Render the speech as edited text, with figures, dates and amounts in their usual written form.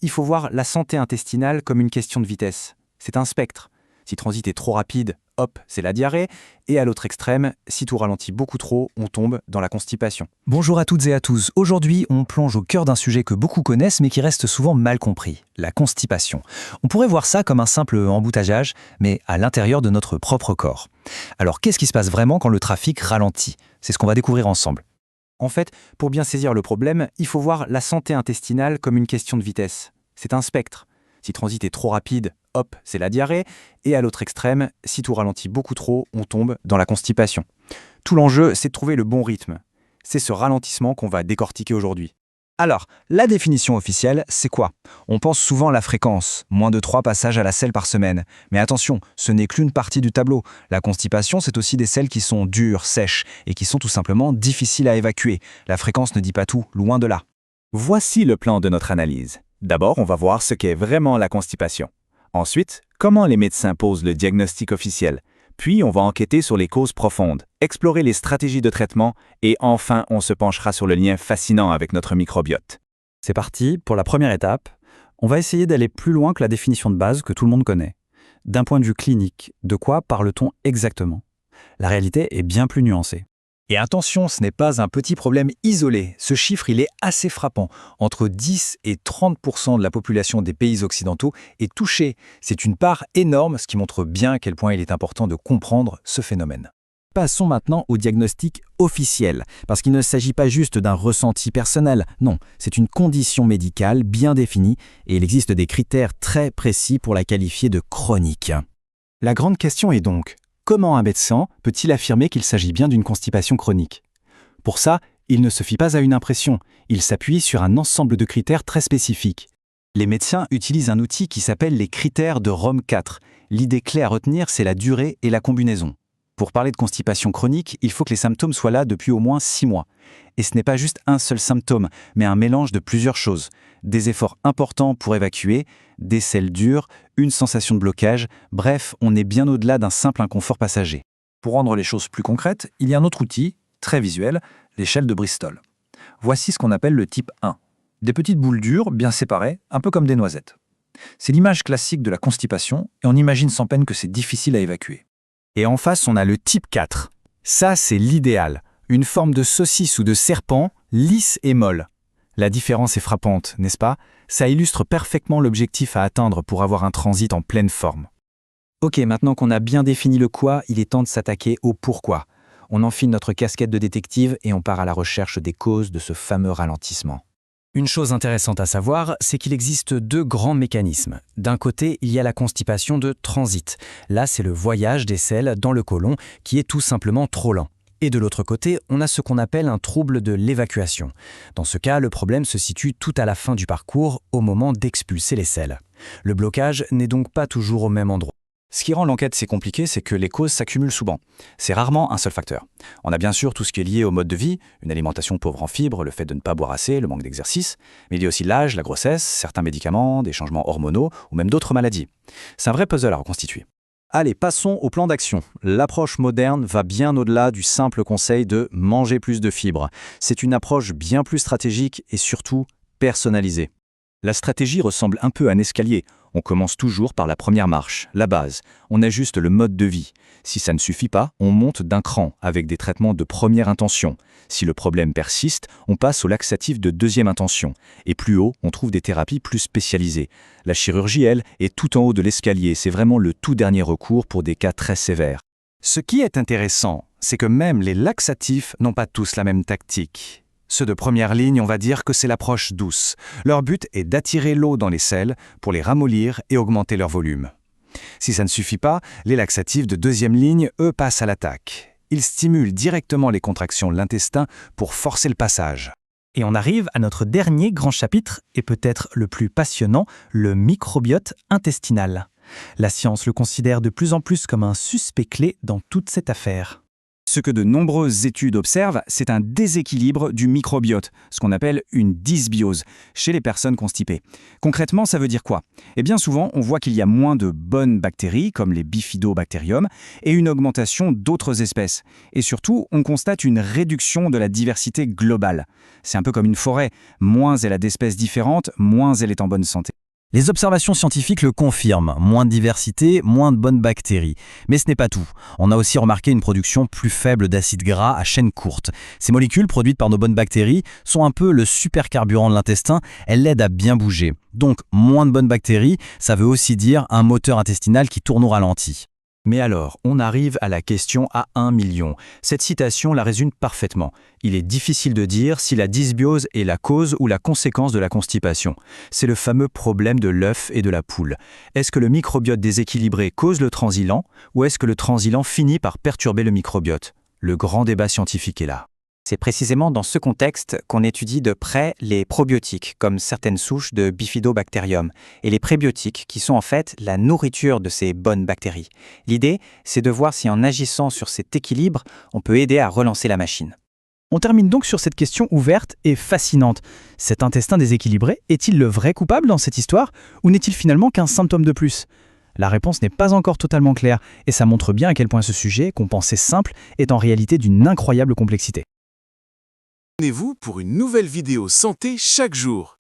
il faut voir la santé intestinale comme une question de vitesse. C'est un spectre. Si le transit est trop rapide, hop, c'est la diarrhée. Et à l'autre extrême, si tout ralentit beaucoup trop, on tombe dans la constipation. Bonjour à toutes et à tous. Aujourd'hui, on plonge au cœur d'un sujet que beaucoup connaissent mais qui reste souvent mal compris, la constipation. On pourrait voir ça comme un simple embouteillage, mais à l'intérieur de notre propre corps. Alors qu'est-ce qui se passe vraiment quand le trafic ralentit? C'est ce qu'on va découvrir ensemble. En fait, pour bien saisir le problème, il faut voir la santé intestinale comme une question de vitesse. C'est un spectre. Si le transit est trop rapide, hop, c'est la diarrhée. Et à l'autre extrême, si tout ralentit beaucoup trop, on tombe dans la constipation. Tout l'enjeu, c'est de trouver le bon rythme. C'est ce ralentissement qu'on va décortiquer aujourd'hui. Alors, la définition officielle, c'est quoi? On pense souvent à la fréquence, moins de 3 passages à la selle par semaine. Mais attention, ce n'est qu'une partie du tableau. La constipation, c'est aussi des selles qui sont dures, sèches, et qui sont tout simplement difficiles à évacuer. La fréquence ne dit pas tout, loin de là. Voici le plan de notre analyse. D'abord, on va voir ce qu'est vraiment la constipation. Ensuite, comment les médecins posent le diagnostic officiel. Puis, on va enquêter sur les causes profondes, explorer les stratégies de traitement et enfin, on se penchera sur le lien fascinant avec notre microbiote. C'est parti, pour la première étape, on va essayer d'aller plus loin que la définition de base que tout le monde connaît. D'un point de vue clinique, de quoi parle-t-on exactement? La réalité est bien plus nuancée. Et attention, ce n'est pas un petit problème isolé. Ce chiffre, il est assez frappant. Entre 10 et 30% de la population des pays occidentaux est touchée. C'est une part énorme, ce qui montre bien à quel point il est important de comprendre ce phénomène. Passons maintenant au diagnostic officiel, parce qu'il ne s'agit pas juste d'un ressenti personnel, non, c'est une condition médicale bien définie et il existe des critères très précis pour la qualifier de chronique. La grande question est donc, comment un médecin peut-il affirmer qu'il s'agit bien d'une constipation chronique? Pour ça, il ne se fie pas à une impression, il s'appuie sur un ensemble de critères très spécifiques. Les médecins utilisent un outil qui s'appelle les critères de Rome 4. L'idée clé à retenir, c'est la durée et la combinaison. Pour parler de constipation chronique, il faut que les symptômes soient là depuis au moins 6 mois. Et ce n'est pas juste un seul symptôme, mais un mélange de plusieurs choses. Des efforts importants pour évacuer, des selles dures, une sensation de blocage, bref, on est bien au-delà d'un simple inconfort passager. Pour rendre les choses plus concrètes, il y a un autre outil, très visuel, l'échelle de Bristol. Voici ce qu'on appelle le type 1. Des petites boules dures, bien séparées, un peu comme des noisettes. C'est l'image classique de la constipation, et on imagine sans peine que c'est difficile à évacuer. Et en face, on a le type 4. Ça, c'est l'idéal. Une forme de saucisse ou de serpent, lisse et molle. La différence est frappante, n'est-ce pas? Ça illustre parfaitement l'objectif à atteindre pour avoir un transit en pleine forme. Ok, maintenant qu'on a bien défini le quoi, il est temps de s'attaquer au pourquoi. On enfile notre casquette de détective et on part à la recherche des causes de ce fameux ralentissement. Une chose intéressante à savoir, c'est qu'il existe 2 grands mécanismes. D'un côté, il y a la constipation de transit. Là, c'est le voyage des selles dans le côlon qui est tout simplement trop lent. Et de l'autre côté, on a ce qu'on appelle un trouble de l'évacuation. Dans ce cas, le problème se situe tout à la fin du parcours, au moment d'expulser les selles. Le blocage n'est donc pas toujours au même endroit. Ce qui rend l'enquête si compliquée, c'est que les causes s'accumulent souvent. C'est rarement un seul facteur. On a bien sûr tout ce qui est lié au mode de vie, une alimentation pauvre en fibres, le fait de ne pas boire assez, le manque d'exercice, mais il y a aussi l'âge, la grossesse, certains médicaments, des changements hormonaux ou même d'autres maladies. C'est un vrai puzzle à reconstituer. Allez, passons au plan d'action. L'approche moderne va bien au-delà du simple conseil de manger plus de fibres. C'est une approche bien plus stratégique et surtout personnalisée. La stratégie ressemble un peu à un escalier. On commence toujours par la première marche, la base. On ajuste le mode de vie. Si ça ne suffit pas, on monte d'un cran avec des traitements de première intention. Si le problème persiste, on passe au laxatif de deuxième intention. Et plus haut, on trouve des thérapies plus spécialisées. La chirurgie, elle, est tout en haut de l'escalier. C'est vraiment le tout dernier recours pour des cas très sévères. Ce qui est intéressant, c'est que même les laxatifs n'ont pas tous la même tactique. Ceux de première ligne, on va dire que c'est l'approche douce. Leur but est d'attirer l'eau dans les selles pour les ramollir et augmenter leur volume. Si ça ne suffit pas, les laxatifs de deuxième ligne, eux, passent à l'attaque. Ils stimulent directement les contractions de l'intestin pour forcer le passage. Et on arrive à notre dernier grand chapitre, et peut-être le plus passionnant, le microbiote intestinal. La science le considère de plus en plus comme un suspect clé dans toute cette affaire. Ce que de nombreuses études observent, c'est un déséquilibre du microbiote, ce qu'on appelle une dysbiose, chez les personnes constipées. Concrètement, ça veut dire quoi? Eh bien souvent, on voit qu'il y a moins de bonnes bactéries, comme les bifidobactériums, et une augmentation d'autres espèces. Et surtout, on constate une réduction de la diversité globale. C'est un peu comme une forêt. Moins elle a d'espèces différentes, moins elle est en bonne santé. Les observations scientifiques le confirment, moins de diversité, moins de bonnes bactéries. Mais ce n'est pas tout. On a aussi remarqué une production plus faible d'acides gras à chaîne courte. Ces molécules produites par nos bonnes bactéries sont un peu le supercarburant de l'intestin, elles l'aident à bien bouger. Donc moins de bonnes bactéries, ça veut aussi dire un moteur intestinal qui tourne au ralenti. Mais alors, on arrive à la question à 1 million. Cette citation la résume parfaitement. Il est difficile de dire si la dysbiose est la cause ou la conséquence de la constipation. C'est le fameux problème de l'œuf et de la poule. Est-ce que le microbiote déséquilibré cause le transilant ou est-ce que le transilant finit par perturber le microbiote? Le grand débat scientifique est là. C'est précisément dans ce contexte qu'on étudie de près les probiotiques, comme certaines souches de bifidobacterium, et les prébiotiques, qui sont en fait la nourriture de ces bonnes bactéries. L'idée, c'est de voir si en agissant sur cet équilibre, on peut aider à relancer la machine. On termine donc sur cette question ouverte et fascinante. Cet intestin déséquilibré est-il le vrai coupable dans cette histoire, ou n'est-il finalement qu'un symptôme de plus? La réponse n'est pas encore totalement claire, et ça montre bien à quel point ce sujet, qu'on pensait simple, est en réalité d'une incroyable complexité. Abonnez-vous pour une nouvelle vidéo santé chaque jour.